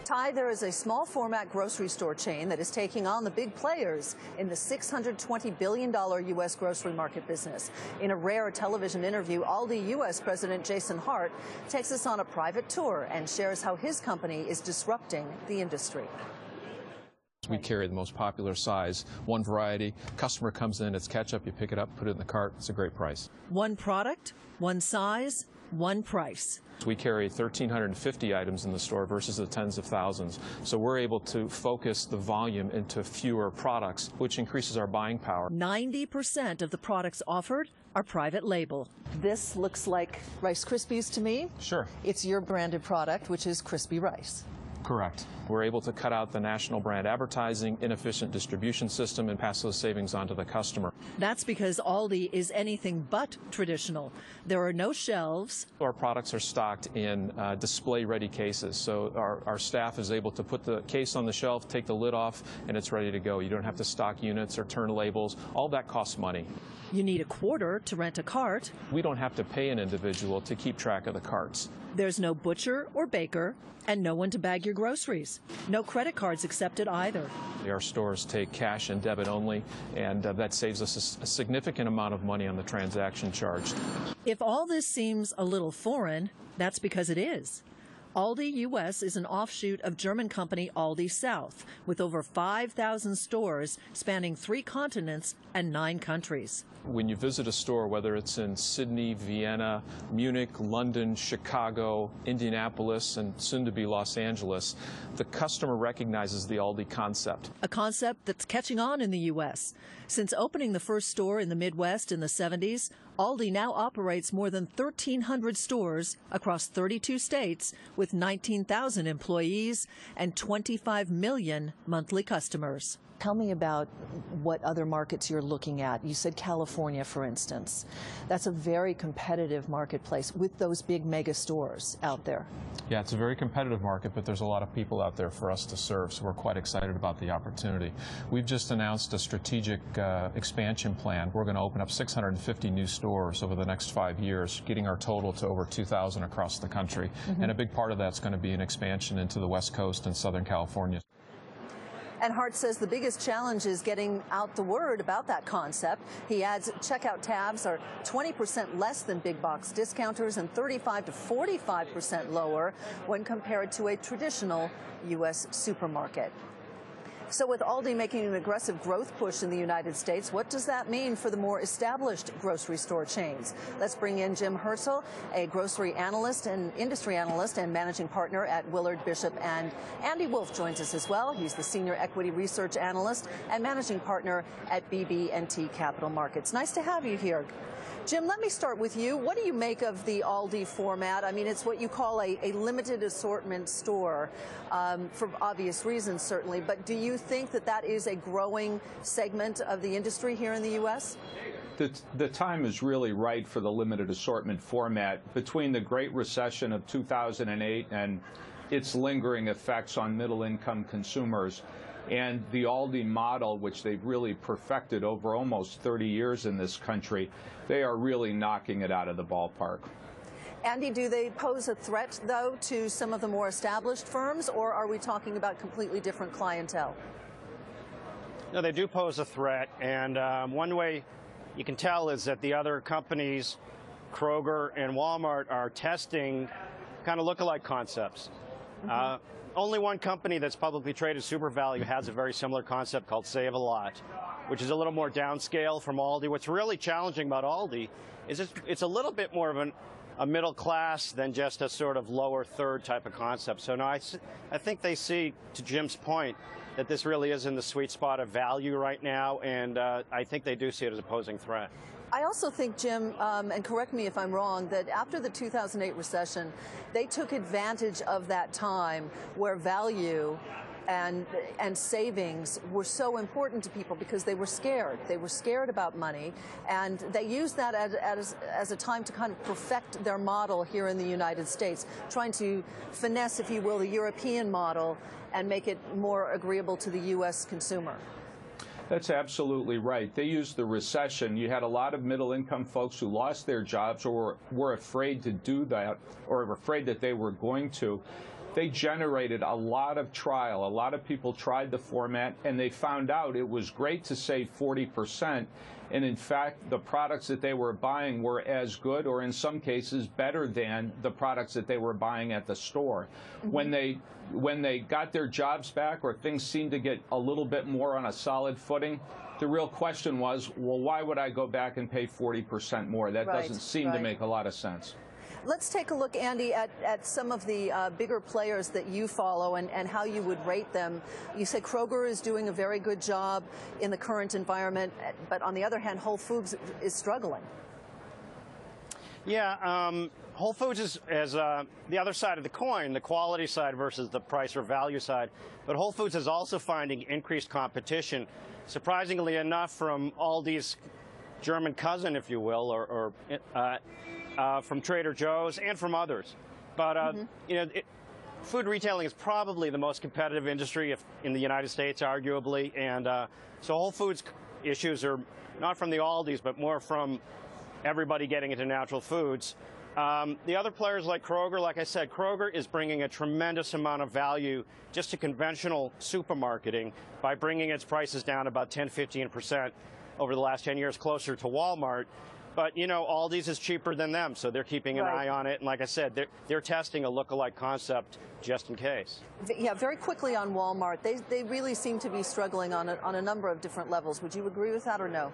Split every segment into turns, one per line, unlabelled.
Ty, there is a small format grocery store chain that is taking on the big players in the $620 billion U.S. grocery market business. In a rare television interview, Aldi U.S. President Jason Hart takes us on a private tour and shares how his company is disrupting the industry.
We carry the most popular size, one variety. Customer comes in, it's ketchup, you pick it up, put it in the cart, it's a great price.
One product, one size, one price.
We carry 1,350 items in the store versus the tens of thousands. So we're able to focus the volume into fewer products, which increases our buying power.
90% of the products offered are private label. This looks like Rice Krispies to me.
Sure.
It's your branded product, which is Crispy Rice.
Correct. We're able to cut out the national brand advertising, inefficient distribution system, and pass those savings on to the customer.
That's because Aldi is anything but traditional. There are no shelves.
Our products are stocked in display-ready cases, so our staff is able to put the case on the shelf, take the lid off, and it's ready to go. You don't have to stock units or turn labels. All that costs money.
You need a quarter to rent a cart.
We don't have to pay an individual to keep track of the carts.
There's no butcher or baker, and no one to bag your groceries. No credit cards accepted either.
Our stores take cash and debit only, and that saves us a significant amount of money on the transaction charged.
If all this seems a little foreign, that's because it is. Aldi U.S. is an offshoot of German company Aldi South, with over 5,000 stores spanning 3 continents and 9 countries.
When you visit a store, whether it's in Sydney, Vienna, Munich, London, Chicago, Indianapolis, and soon to be Los Angeles, the customer recognizes the Aldi concept.
A concept that's catching on in the U.S. Since opening the first store in the Midwest in the 70s, Aldi now operates more than 1,300 stores across 32 states with 19,000 employees and 25 million monthly customers. Tell me about what other markets you're looking at. You said California, for instance. That's a very competitive marketplace with those big mega stores out there.
Yeah, it's a very competitive market, but there's a lot of people out there for us to serve, so we're quite excited about the opportunity. We've just announced a strategic expansion plan. We're going to open up 650 new stores over the next 5 years, getting our total to over 2,000 across the country. And a big part of that's going to be an expansion into the West Coast and Southern California.
And Hart says the biggest challenge is getting out the word about that concept. He adds checkout tabs are 20% less than big box discounters and 35 to 45% lower when compared to a traditional U.S. supermarket. So with Aldi making an aggressive growth push in the United States, what does that mean for the more established grocery store chains? Let's bring in Jim Herschel, a grocery analyst and industry analyst and managing partner at Willard Bishop. And Andy Wolf joins us as well. He's the senior equity research analyst and managing partner at BB&T Capital Markets. Nice to have you here. Jim, let me start with you. What do you make of the Aldi format? I mean, it's what you call a limited assortment store, for obvious reasons, certainly. But do you think that that is a growing segment of the industry here in the U.S.?
The time is really right for the limited assortment format. Between the Great Recession of 2008 and its lingering effects on middle-income consumers, and the Aldi model, which they've really perfected over almost 30 years in this country, they are really knocking it out of the ballpark.
Andy, do they pose a threat, though, to some of the more established firms, or are we talking about completely different clientele?
No, they do pose a threat, and one way you can tell is that the other companies, Kroger and Walmart, are testing kind of look-alike concepts. Only one company that's publicly traded, SuperValue, has a very similar concept called Save a Lot, which is a little more downscale from Aldi. What's really challenging about Aldi is it's a little bit more of a middle class than just a sort of lower third type of concept. So no, I think they see, to Jim's point, that this really is in the sweet spot of value right now, and I think they do see it as a posing threat.
I also think, Jim, and correct me if I'm wrong, that after the 2008 recession, they took advantage of that time where value and savings were so important to people because they were scared. They were scared about money, and they used that as a time to kind of perfect their model here in the United States, trying to finesse, if you will, the European model and make it more agreeable to the U.S. consumer.
That's absolutely right. They used the recession. You had a lot of middle-income folks who lost their jobs or were afraid to do that, or were afraid that they were going to. they generated a lot of trial. A lot of people tried the format, and they found out it was great to save 40%. And in fact, the products that they were buying were as good, or in some cases better than the products that they were buying at the store. Mm-hmm. When they got their jobs back, or things seemed to get a little bit more on a solid footing, the real question was, well, why would I go back and pay 40% more? That doesn't seem to make a lot of sense.
Let's take a look, Andy, at some of the bigger players that you follow and how you would rate them. You say Kroger is doing a very good job in the current environment, but on the other hand, Whole Foods is struggling.
Yeah, Whole Foods is the other side of the coin, the quality side versus the price or value side. But Whole Foods is also finding increased competition, surprisingly enough, from Aldi's German cousin, if you will, or from Trader Joe's and from others. But you know, food retailing is probably the most competitive industry in the United States, arguably, and so Whole Foods issues are not from the Aldi's, but more from everybody getting into natural foods. The other players like Kroger, like I said, Kroger is bringing a tremendous amount of value just to conventional supermarketing by bringing its prices down about 10–15% over the last 10 years, closer to Walmart. But, you know, Aldi's is cheaper than them, so they're keeping an eye on it. And like I said, they're testing a look-alike concept just in case.
Yeah, very quickly on Walmart, they really seem to be struggling on a number of different levels. Would you agree with that or no?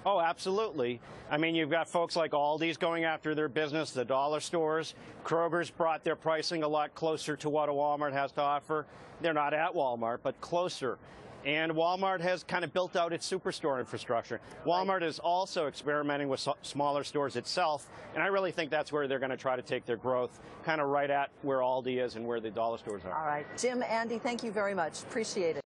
Oh, absolutely. I mean, you've got folks like Aldi's going after their business, the dollar stores. Kroger's brought their pricing a lot closer to what a Walmart has to offer. They're not at Walmart, but closer. And Walmart has kind of built out its superstore infrastructure. Walmart is also experimenting with smaller stores itself, and I really think that's where they're going to try to take their growth, kind of right at where Aldi is and where the dollar stores are.
All right. Jim, Andy, thank you very much. Appreciate it.